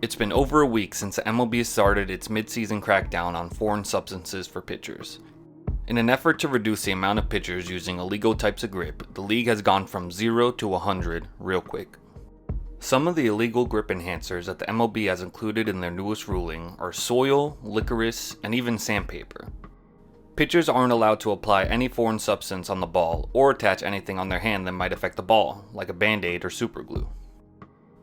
It's been over a week since the MLB started its midseason crackdown on foreign substances for pitchers. In an effort to reduce the amount of pitchers using illegal types of grip, the league has gone from 0 to 100 real quick. Some of the illegal grip enhancers that the MLB has included in their newest ruling are soil, licorice, and even sandpaper. Pitchers aren't allowed to apply any foreign substance on the ball or attach anything on their hand that might affect the ball, like a band-aid or superglue.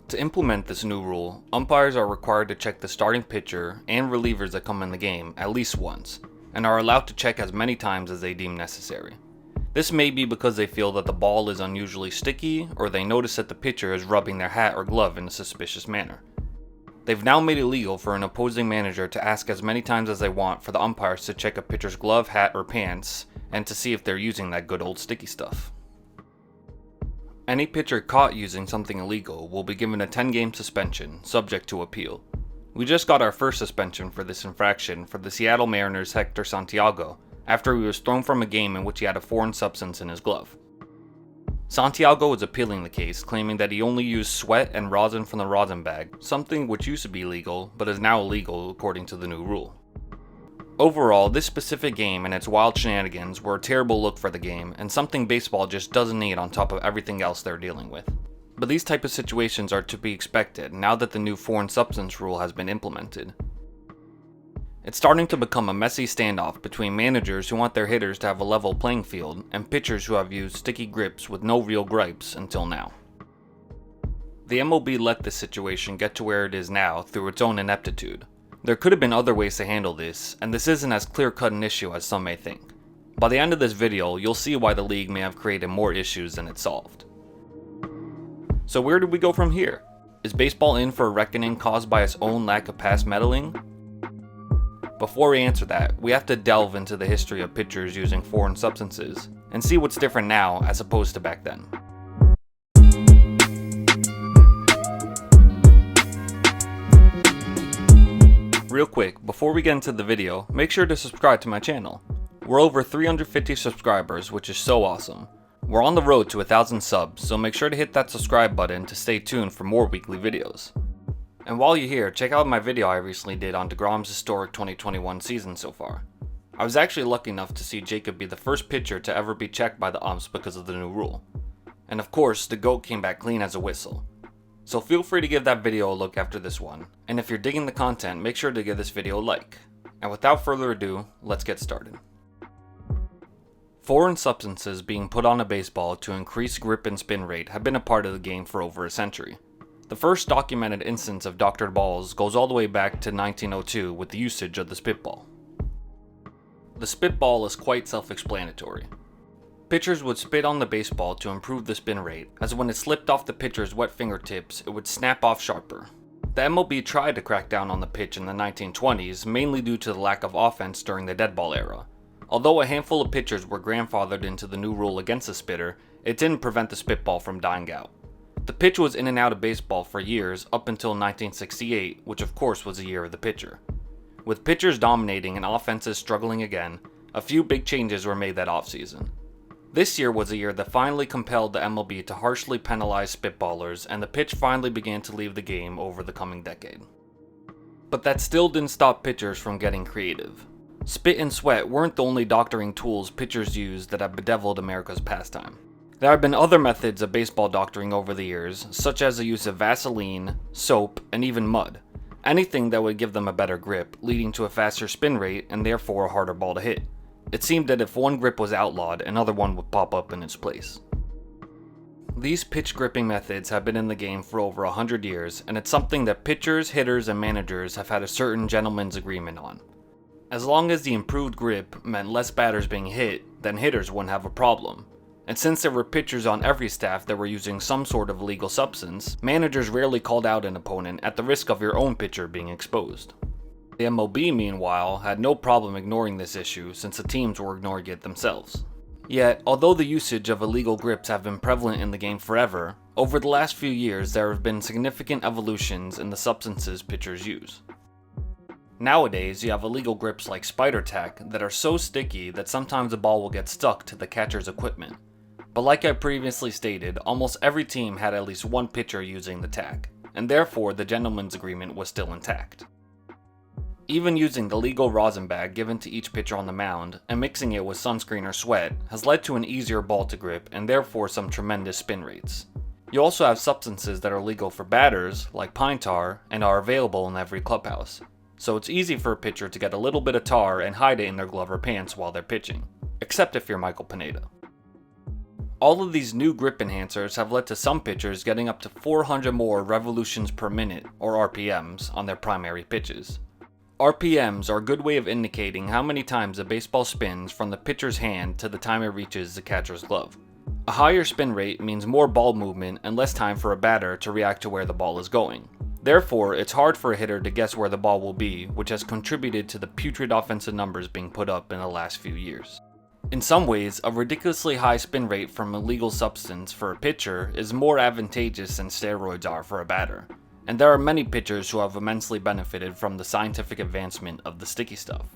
To implement this new rule, umpires are required to check the starting pitcher and relievers that come in the game at least once, and are allowed to check as many times as they deem necessary. This may be because they feel that the ball is unusually sticky, or they notice that the pitcher is rubbing their hat or glove in a suspicious manner. They've now made it legal for an opposing manager to ask as many times as they want for the umpires to check a pitcher's glove, hat, or pants, and to see if they're using that good old sticky stuff. Any pitcher caught using something illegal will be given a 10-game suspension, subject to appeal. We just got our first suspension for this infraction for the Seattle Mariners' Hector Santiago, after he was thrown from a game in which he had a foreign substance in his glove. Santiago is appealing the case, claiming that he only used sweat and rosin from the rosin bag, something which used to be legal, but is now illegal according to the new rule. Overall, this specific game and its wild shenanigans were a terrible look for the game, and something baseball just doesn't need on top of everything else they're dealing with. But these type of situations are to be expected now that the new foreign substance rule has been implemented. It's starting to become a messy standoff between managers who want their hitters to have a level playing field and pitchers who have used sticky grips with no real gripes until now. The MLB let this situation get to where it is now through its own ineptitude. There could have been other ways to handle this, and this isn't as clear-cut an issue as some may think. By the end of this video, you'll see why the league may have created more issues than it solved. So where do we go from here? Is baseball in for a reckoning caused by its own lack of past meddling? Before we answer that, we have to delve into the history of pitchers using foreign substances, and see what's different now as opposed to back then. Real quick, before we get into the video, make sure to subscribe to my channel. We're over 350 subscribers, which is so awesome. We're on the road to 1,000 subs, so make sure to hit that subscribe button to stay tuned for more weekly videos. And while you're here, check out my video I recently did on DeGrom's historic 2021 season so far. I was actually lucky enough to see Jacob be the first pitcher to ever be checked by the umps because of the new rule. And of course, the GOAT came back clean as a whistle. So feel free to give that video a look after this one, and if you're digging the content, make sure to give this video a like. And without further ado, let's get started. Foreign substances being put on a baseball to increase grip and spin rate have been a part of the game for over a century. The first documented instance of doctored balls goes all the way back to 1902 with the usage of the spitball. The spitball is quite self-explanatory. Pitchers would spit on the baseball to improve the spin rate, as when it slipped off the pitcher's wet fingertips, it would snap off sharper. The MLB tried to crack down on the pitch in the 1920s, mainly due to the lack of offense during the dead ball era. Although a handful of pitchers were grandfathered into the new rule against the spitter, it didn't prevent the spitball from dying out. The pitch was in and out of baseball for years up until 1968, which of course was the year of the pitcher. With pitchers dominating and offenses struggling again, a few big changes were made that offseason. This year was a year that finally compelled the MLB to harshly penalize spitballers, and the pitch finally began to leave the game over the coming decade. But that still didn't stop pitchers from getting creative. Spit and sweat weren't the only doctoring tools pitchers used that have bedeviled America's pastime. There have been other methods of baseball doctoring over the years, such as the use of Vaseline, soap, and even mud. Anything that would give them a better grip, leading to a faster spin rate and therefore a harder ball to hit. It seemed that if one grip was outlawed, another one would pop up in its place. These pitch gripping methods have been in the game for over 100 years, and it's something that pitchers, hitters, and managers have had a certain gentleman's agreement on. As long as the improved grip meant less batters being hit, then hitters wouldn't have a problem. And since there were pitchers on every staff that were using some sort of illegal substance, managers rarely called out an opponent at the risk of your own pitcher being exposed. The MLB, meanwhile, had no problem ignoring this issue since the teams were ignoring it themselves. Yet, although the usage of illegal grips have been prevalent in the game forever, over the last few years there have been significant evolutions in the substances pitchers use. Nowadays, you have illegal grips like spider tack that are so sticky that sometimes the ball will get stuck to the catcher's equipment. But like I previously stated, almost every team had at least one pitcher using the tack. and therefore the gentleman's agreement was still intact. Even using the legal rosin bag given to each pitcher on the mound and mixing it with sunscreen or sweat has led to an easier ball to grip and therefore some tremendous spin rates. You also have substances that are legal for batters, like pine tar, and are available in every clubhouse. So it's easy for a pitcher to get a little bit of tar and hide it in their glove or pants while they're pitching, except if you're Michael Pineda. All of these new grip enhancers have led to some pitchers getting up to 400 more revolutions per minute, or RPMs, on their primary pitches. RPMs are a good way of indicating how many times a baseball spins from the pitcher's hand to the time it reaches the catcher's glove. A higher spin rate means more ball movement and less time for a batter to react to where the ball is going. Therefore, it's hard for a hitter to guess where the ball will be, which has contributed to the putrid offensive numbers being put up in the last few years. In some ways, a ridiculously high spin rate from a legal substance for a pitcher is more advantageous than steroids are for a batter. And there are many pitchers who have immensely benefited from the scientific advancement of the sticky stuff.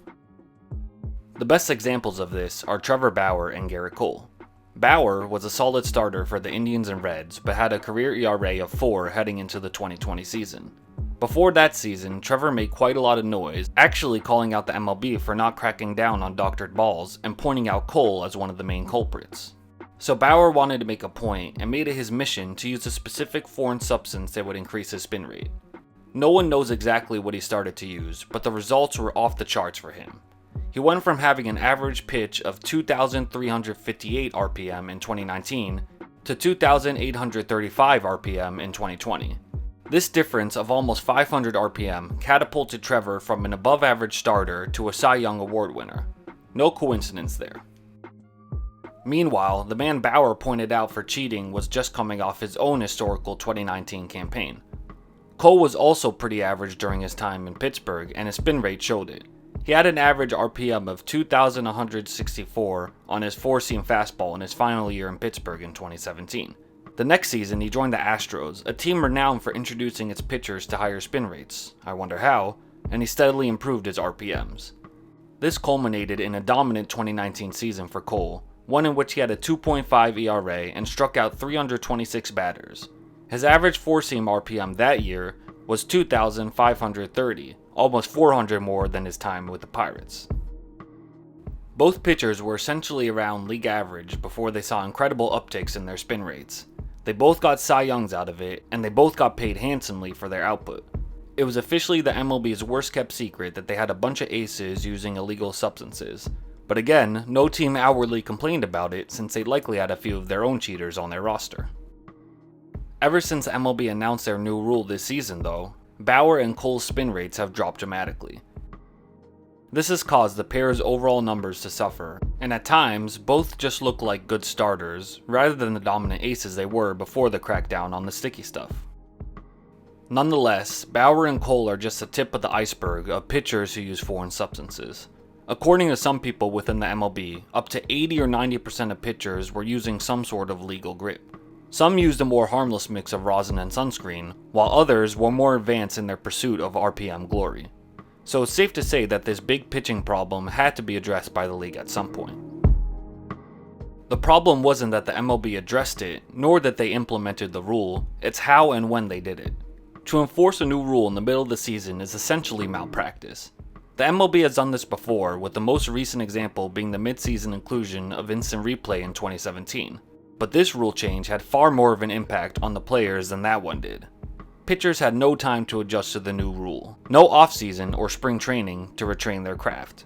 The best examples of this are Trevor Bauer and Garrett Cole. Bauer was a solid starter for the Indians and Reds, but had a career ERA of 4 heading into the 2020 season. Before that season, Trevor made quite a lot of noise, actually calling out the MLB for not cracking down on doctored balls and pointing out Cole as one of the main culprits. So Bauer wanted to make a point and made it his mission to use a specific foreign substance that would increase his spin rate. No one knows exactly what he started to use, but the results were off the charts for him. He went from having an average pitch of 2,358 RPM in 2019 to 2,835 RPM in 2020. This difference of almost 500 RPM catapulted Trevor from an above average starter to a Cy Young Award winner. No coincidence there. Meanwhile, the man Bauer pointed out for cheating was just coming off his own historical 2019 campaign. Cole was also pretty average during his time in Pittsburgh, and his spin rate showed it. He had an average RPM of 2,164 on his four-seam fastball in his final year in Pittsburgh in 2017. The next season, he joined the Astros, a team renowned for introducing its pitchers to higher spin rates. I wonder how, and he steadily improved his RPMs. This culminated in a dominant 2019 season for Cole, one in which he had a 2.5 ERA and struck out 326 batters. His average four-seam RPM that year was 2,530, almost 400 more than his time with the Pirates. Both pitchers were essentially around league average before they saw incredible upticks in their spin rates. They both got Cy Youngs out of it, and they both got paid handsomely for their output. It was officially the MLB's worst kept secret that they had a bunch of aces using illegal substances. But again, no team outwardly complained about it since they likely had a few of their own cheaters on their roster. Ever since MLB announced their new rule this season though, Bauer and Cole's spin rates have dropped dramatically. This has caused the pair's overall numbers to suffer, and at times, both just look like good starters, rather than the dominant aces they were before the crackdown on the sticky stuff. Nonetheless, Bauer and Cole are just the tip of the iceberg of pitchers who use foreign substances. According to some people within the MLB, up to 80 or 90% of pitchers were using some sort of legal grip. Some used a more harmless mix of rosin and sunscreen, while others were more advanced in their pursuit of RPM glory. So it's safe to say that this big pitching problem had to be addressed by the league at some point. The problem wasn't that the MLB addressed it, nor that they implemented the rule, it's how and when they did it. To enforce a new rule in the middle of the season is essentially malpractice. The MLB has done this before, with the most recent example being the midseason inclusion of instant replay in 2017. But this rule change had far more of an impact on the players than that one did. Pitchers had no time to adjust to the new rule, no offseason or spring training to retrain their craft.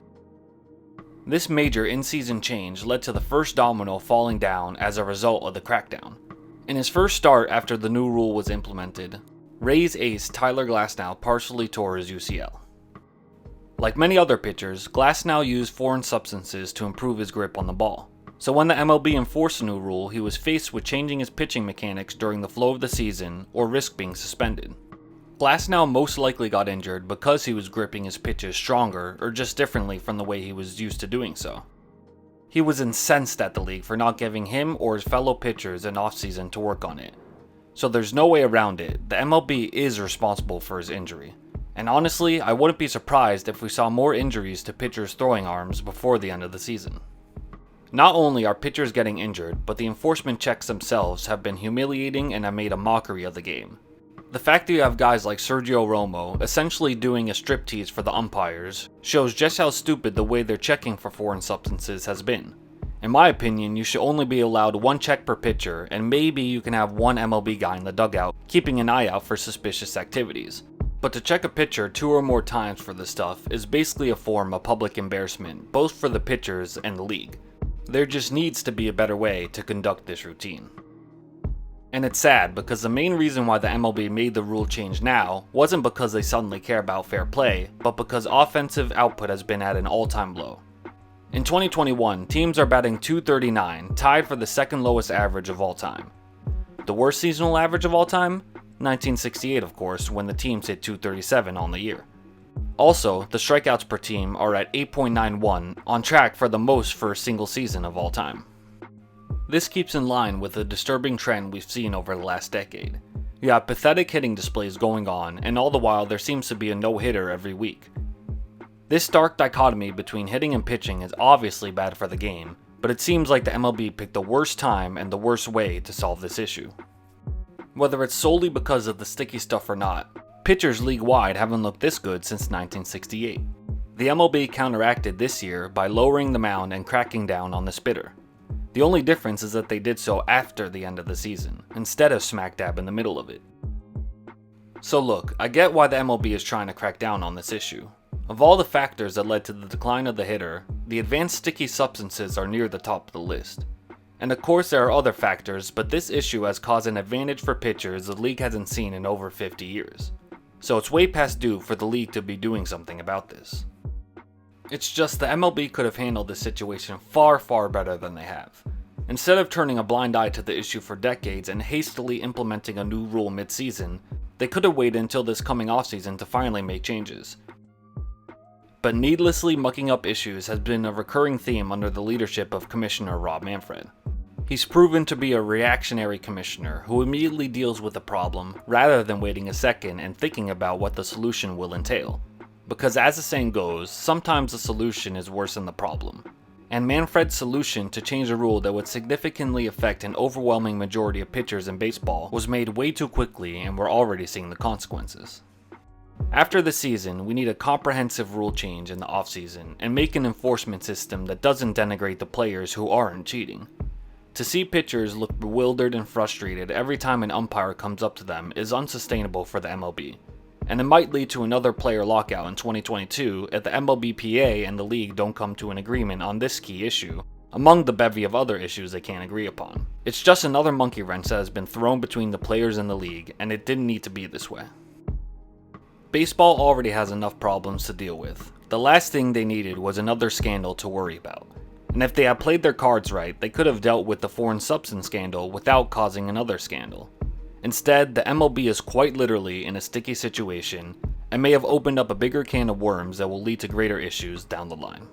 This major in-season change led to the first domino falling down as a result of the crackdown. In his first start after the new rule was implemented, Rays ace Tyler Glasnow partially tore his UCL. Like many other pitchers, Glasnow used foreign substances to improve his grip on the ball. So when the MLB enforced the new rule, he was faced with changing his pitching mechanics during the flow of the season or risk being suspended. Glasnow most likely got injured because he was gripping his pitches stronger or just differently from the way he was used to doing so. He was incensed at the league for not giving him or his fellow pitchers an offseason to work on it. So there's no way around it, the MLB is responsible for his injury. And honestly, I wouldn't be surprised if we saw more injuries to pitchers' throwing arms before the end of the season. Not only are pitchers getting injured, but the enforcement checks themselves have been humiliating and have made a mockery of the game. The fact that you have guys like Sergio Romo essentially doing a striptease for the umpires shows just how stupid the way they're checking for foreign substances has been. In my opinion, you should only be allowed one check per pitcher, and maybe you can have one MLB guy in the dugout keeping an eye out for suspicious activities. But to check a pitcher 2 or more times for this stuff is basically a form of public embarrassment, both for the pitchers and the league. There just needs to be a better way to conduct this routine. And it's sad because the main reason why the MLB made the rule change now wasn't because they suddenly care about fair play, but because offensive output has been at an all-time low. In 2021, teams are batting .239, tied for the second lowest average of all time. The worst seasonal average of all time? 1968, of course, when the teams hit .237 on the year. Also, the strikeouts per team are at 8.91, on track for the most for a single season of all time. This keeps in line with the disturbing trend we've seen over the last decade. You have pathetic hitting displays going on, and all the while there seems to be a no-hitter every week. This stark dichotomy between hitting and pitching is obviously bad for the game, but it seems like the MLB picked the worst time and the worst way to solve this issue. Whether it's solely because of the sticky stuff or not, pitchers league-wide haven't looked this good since 1968. The MLB counteracted this year by lowering the mound and cracking down on the spitter. The only difference is that they did so after the end of the season, instead of smack dab in the middle of it. So look, I get why the MLB is trying to crack down on this issue. Of all the factors that led to the decline of the hitter, the advanced sticky substances are near the top of the list. And of course there are other factors, but this issue has caused an advantage for pitchers the league hasn't seen in over 50 years. So it's way past due for the league to be doing something about this. It's just the MLB could have handled this situation far better than they have. Instead of turning a blind eye to the issue for decades and hastily implementing a new rule mid-season, they could have waited until this coming offseason to finally make changes. But needlessly mucking up issues has been a recurring theme under the leadership of Commissioner Rob Manfred. He's proven to be a reactionary commissioner who immediately deals with the problem rather than waiting a second and thinking about what the solution will entail. Because as the saying goes, sometimes the solution is worse than the problem. And Manfred's solution to change a rule that would significantly affect an overwhelming majority of pitchers in baseball was made way too quickly, and we're already seeing the consequences. After the season, we need a comprehensive rule change in the offseason and make an enforcement system that doesn't denigrate the players who aren't cheating. To see pitchers look bewildered and frustrated every time an umpire comes up to them is unsustainable for the MLB. And it might lead to another player lockout in 2022 if the MLBPA and the league don't come to an agreement on this key issue, among the bevy of other issues they can't agree upon. It's just another monkey wrench that has been thrown between the players and the league, and it didn't need to be this way. Baseball already has enough problems to deal with. The last thing they needed was another scandal to worry about. And if they had played their cards right, they could have dealt with the foreign substance scandal without causing another scandal. Instead, the MLB is quite literally in a sticky situation and may have opened up a bigger can of worms that will lead to greater issues down the line.